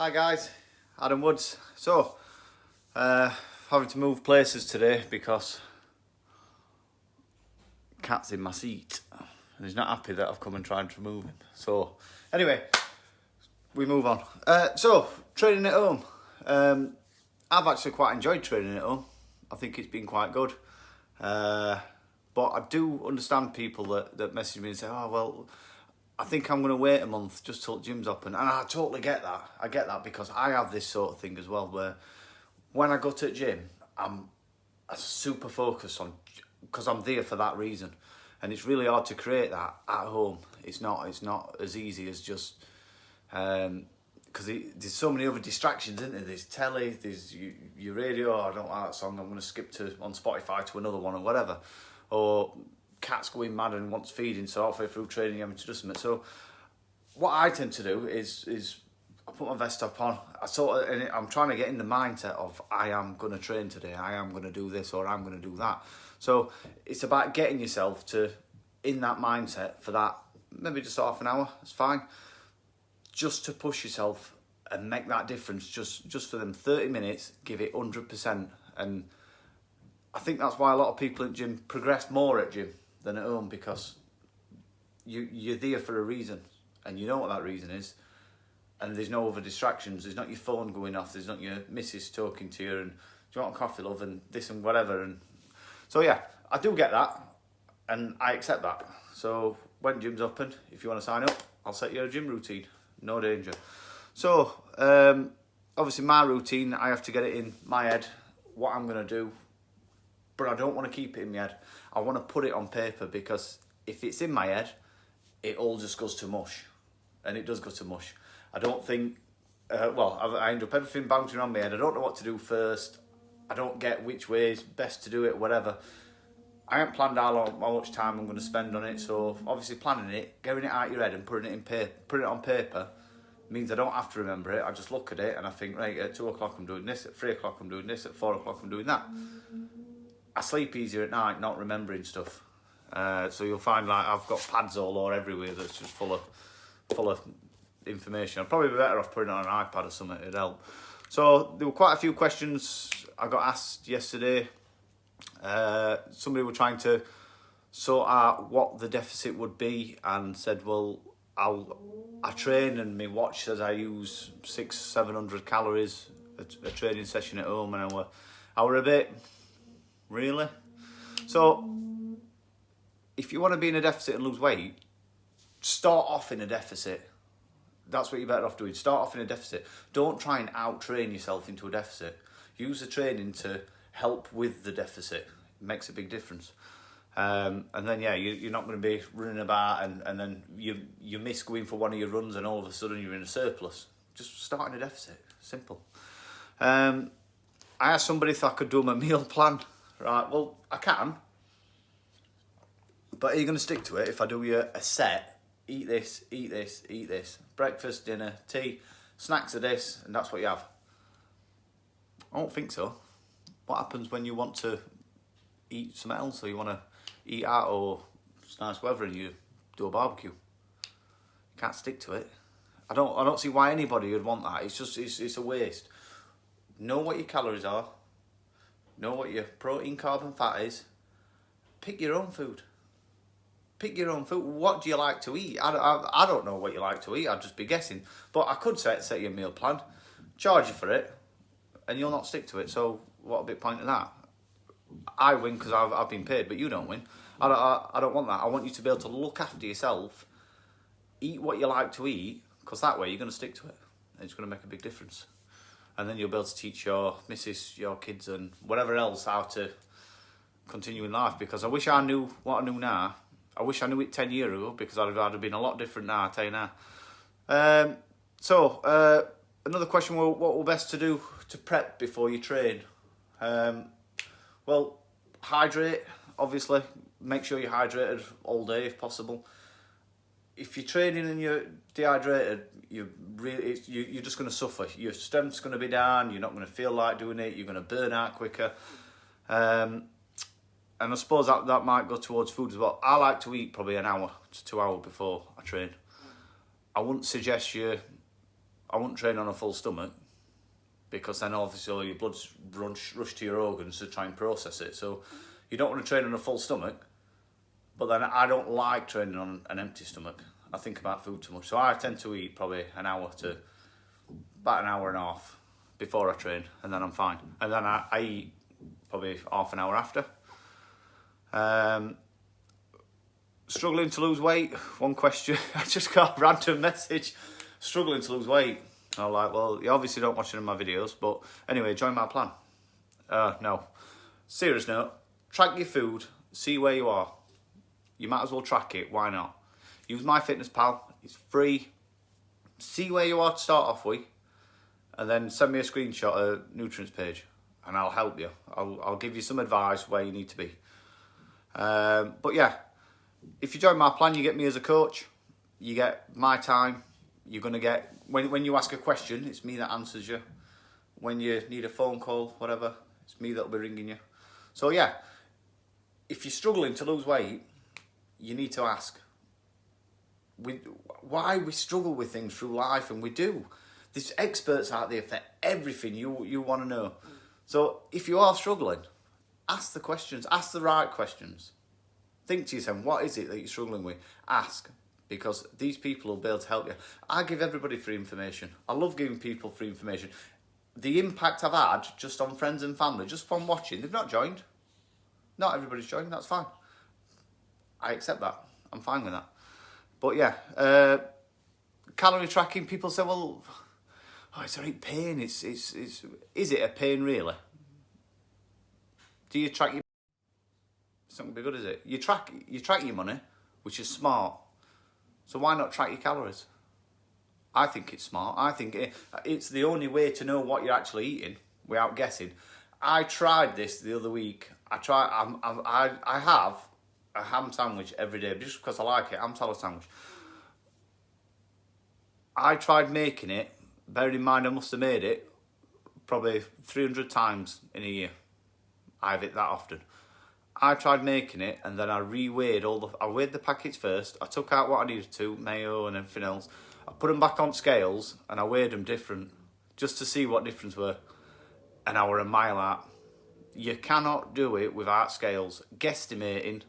Hi guys, Adam Woods. So, having to move places today because cat's in my seat and he's not happy that I've come and tried to move him. So, anyway, we move on. So, training at home. I've actually quite enjoyed training at home. I think it's been quite good. But I do understand people that message me and say, oh, well, I think I'm going to wait a month just till the gym's open. And I totally get that. I get that because I have this sort of thing as well where when I go to the gym, I'm super focused on, because I'm there for that reason. And it's really hard to create that at home. It's not as easy as just, because there's so many other distractions, isn't there? There's telly, there's your radio, I don't like that song, I'm going to skip to on Spotify to another one or whatever. Or cat's going mad and wants feeding, so halfway through training you're having to do something. So what I tend to do is I put my vest up on. I'm trying to get in the mindset of I am going to train today, I am going to do this or I'm going to do that. So it's about getting yourself to in that mindset for that, maybe just half an hour, it's fine. Just to push yourself and make that difference, just for them 30 minutes, give it 100%. And I think that's why a lot of people at gym progress more at gym than at home, because you're there for a reason and you know what that reason is, and there's no other distractions. There's not your phone going off, there's not your missus talking to you and do you want a coffee, love, and this and whatever. And so yeah, I do get that and I accept that. So when gym's open, if you want to sign up, I'll set you a gym routine, no danger. So obviously my routine, I have to get it in my head what I'm going to do, but I don't want to keep it in my head. I want to put it on paper, because if it's in my head, it all just goes to mush. And it does go to mush. I don't think, I end up everything bouncing around my head. I don't know what to do first. I don't get which way is best to do it, whatever. I haven't planned how much time I'm going to spend on it. So obviously planning it, getting it out of your head and putting it on paper means I don't have to remember it. I just look at it and I think, right, at 2 o'clock I'm doing this, at 3 o'clock I'm doing this, at 4 o'clock I'm doing that. I sleep easier at night not remembering stuff. So you'll find like I've got pads all over everywhere that's just full of information. I'd probably be better off putting it on an iPad or something, it'd help. So there were quite a few questions I got asked yesterday. Somebody were trying to sort out what the deficit would be and said, well, I train and my watch says I use 600-700 calories a training session at home, and I were a bit, really? So if you want to be in a deficit and lose weight, start off in a deficit. That's what you're better off doing. Start off in a deficit. Don't try and out-train yourself into a deficit. Use the training to help with the deficit. It makes a big difference. And then, yeah, you're not going to be running about and then you miss going for one of your runs and all of a sudden you're in a surplus. Just start in a deficit. Simple. I asked somebody if I could do my meal plan. Right, well, I can. But are you going to stick to it if I do you a set? Eat this, eat this, eat this. Breakfast, dinner, tea, snacks are this, and that's what you have. I don't think so. What happens when you want to eat something else, or you want to eat out, or it's nice weather and you do a barbecue? You can't stick to it. I don't see why anybody would want that. It's a waste. Know what your calories are. Know what your protein, carb and fat is. Pick your own food. Pick your own food. What do you like to eat? I don't know what you like to eat. I'd just be guessing. But I could set you a meal plan, charge you for it, and you'll not stick to it. So what a big point of that? I win because I've been paid, but you don't win. I don't want that. I want you to be able to look after yourself, eat what you like to eat, because that way you're going to stick to it. And it's going to make a big difference. And then you'll be able to teach your missus, your kids, and whatever else how to continue in life. Because I wish I knew what I knew now. I wish I knew it 10 years ago, because I'd have been a lot different now, I tell you now. Another question, what will best to do to prep before you train? Well, hydrate, obviously. Make sure you're hydrated all day if possible. If you're training and you're dehydrated, you're just going to suffer. Your strength's going to be down, you're not going to feel like doing it, you're going to burn out quicker. And I suppose that might go towards food as well. I like to eat probably an hour to 2 hours before I train. I wouldn't suggest you I wouldn't train on a full stomach, because then obviously all your blood's rush to your organs to try and process it. So you don't want to train on a full stomach, but then I don't like training on an empty stomach. I think about food too much. So I tend to eat probably about an hour and a half before I train, and then I'm fine. And then I eat probably half an hour after. Struggling to lose weight? One question. I just got a random message. Struggling to lose weight. I'm like, well, you obviously don't watch any of my videos, but anyway, join my plan. No. Serious note, track your food, see where you are. You might as well track it, why not? Use MyFitnessPal, it's free. See where you are to start off with, and then send me a screenshot of nutrients page, and I'll help you. I'll give you some advice where you need to be. But yeah, if you join my plan, you get me as a coach, you get my time. You're going to get, when you ask a question, it's me that answers you. When you need a phone call, whatever, it's me that'll be ringing you. So yeah, if you're struggling to lose weight, you need to ask. Why we struggle with things through life, and we do. There's experts out there for everything you want to know. So if you are struggling, ask the questions, ask the right questions. Think to yourself, what is it that you're struggling with? Ask. Because these people will be able to help you. I give everybody free information. I love giving people free information. The impact I've had just on friends and family, just from watching, they've not joined. Not everybody's joined, that's fine. I accept that. I'm fine with that. But yeah, calorie tracking, people say, well, oh, it's a right pain. Is it a pain really? Do you track your... It's not going to be good, is it? You track your money, which is smart. So why not track your calories? I think it's smart. I think it's the only way to know what you're actually eating without guessing. I tried this the other week. I have a ham sandwich every day just because I like it. Ham salad sandwich. I tried making it. Bearing in mind I must have made it probably 300 times in a year. I have it that often. I tried making it, and then I re-weighed I weighed the packets first. I took out what I needed to, mayo and everything else. I put them back on scales, and I weighed them different, just to see what difference were. And I were a mile out. You cannot do it without scales. Guesstimating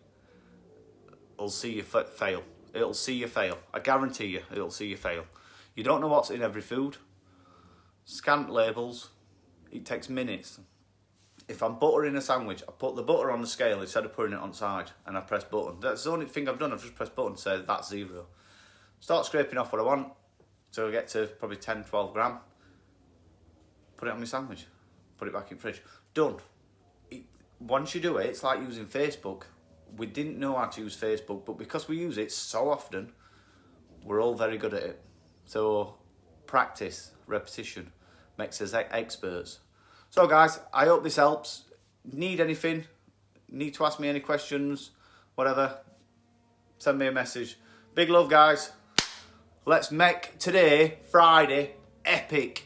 will see you fail. It'll see you fail. I guarantee you, it'll see you fail. You don't know what's in every food. Scan labels. It takes minutes. If I'm buttering a sandwich, I put the butter on the scale instead of putting it on the side, and I press button. That's the only thing I've done. I've just pressed button to say that's 0. Start scraping off what I want, so I get to probably 10, 12 gram. Put it on my sandwich. Put it back in the fridge. Done. Once you do it, it's like using Facebook. We didn't know how to use Facebook, but because we use it so often, we're all very good at it. So practice, repetition, makes us experts. So guys, I hope this helps. Need anything, need to ask me any questions, whatever, send me a message. Big love guys. Let's make today, Friday, epic.